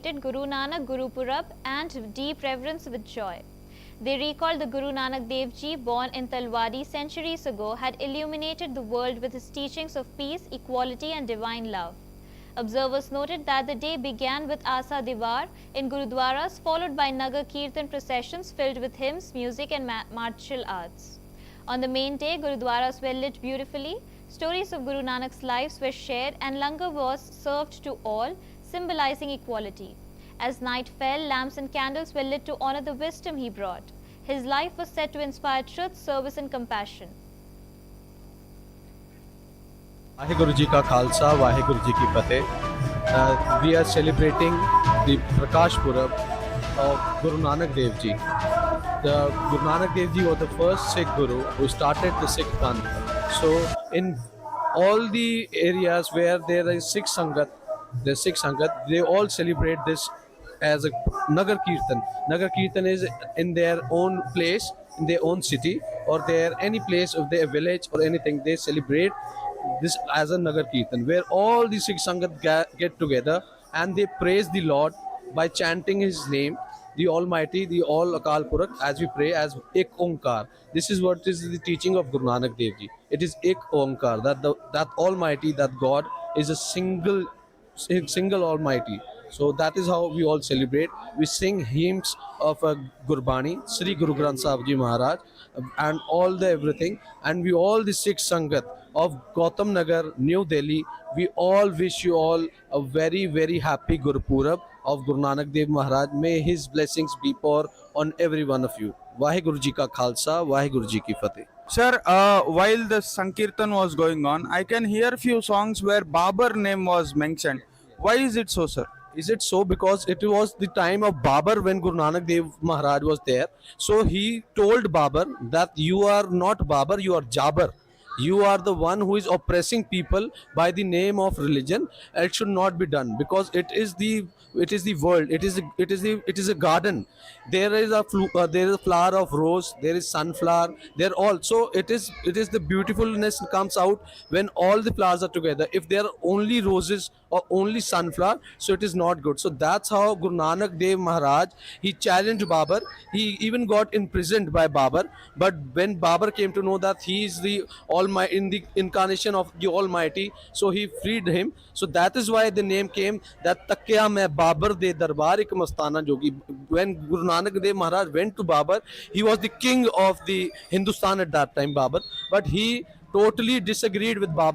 Guru Nanak Gurupurab and deep reverence with joy. They recalled the Guru Nanak Dev Ji, born in Talwadi centuries ago, had illuminated the world with his teachings of peace, equality and divine love. Observers noted that the day began with Asa Diwar in Gurudwaras, followed by Nagar Kirtan processions filled with hymns, music and martial arts. On the main day, Gurudwaras were lit beautifully, stories of Guru Nanak's lives were shared and langar was served to all, symbolizing equality. As night fell, lamps and candles were lit to honor the wisdom he brought. His life was said to inspire truth, service and compassion. Vaheguru Ji ka Khalsa, Vaheguru Ji ki Fateh. We are celebrating the Prakash Purab of Guru Nanak Dev Ji. The Guru Nanak Dev Ji was the first Sikh Guru who started the Sikh Panth. So in all the areas where there is Sikh Sangat, they all celebrate this as a Nagar Kirtan. Nagar Kirtan is in their own place, in their own city, or their any place of their village or anything. They celebrate this as a Nagar Kirtan, where all the Sikh Sangat get together and they praise the Lord by chanting His name, the Almighty, the All Akal Purakh, as we pray as Ek Onkar. This is what is the teaching of Guru Nanak Dev Ji. It is Ek Onkar, that Almighty, that God is a single Almighty. So that is how we all celebrate. We sing hymns of Gurbani, Sri Guru Granth Sahib Ji Maharaj, and all the everything. And we all the Sikh Sangat of Gautam Nagar, New Delhi, we all wish you all a very, very happy Gurupurab of Guru Nanak Dev Maharaj. May his blessings be poured on every one of you. Vaheguru Ji ka Khalsa, Vaheguru Ji ki Fateh. Sir, while the Sankirtan was going on, I can hear few songs where Babar name was mentioned. Why is it so, sir? Is it so? Because it was the time of Babar when Guru Nanak Dev Maharaj was there. So he told Babar that you are not Babar, you are Jabar. You are the one who is oppressing people by the name of religion. It should not be done because it is the world. It is a garden. There is a flower of rose. There is sunflower. There also it is the beautifulness comes out when all the flowers are together. If there are only roses or only sunflower, so it is not good. So that's how Guru Nanak Dev Maharaj, he challenged Babar. He even got imprisoned by Babar. But when Babar came to know that he is the Almighty, in the incarnation of the Almighty, so he freed him. So that is why the name came that Takya Main Babar de Darbar ik Mastana Jogi. When Guru Nanak Dev Maharaj went to Babar, he was the king of the Hindustan at that time, Babar. But he totally disagreed with Babar.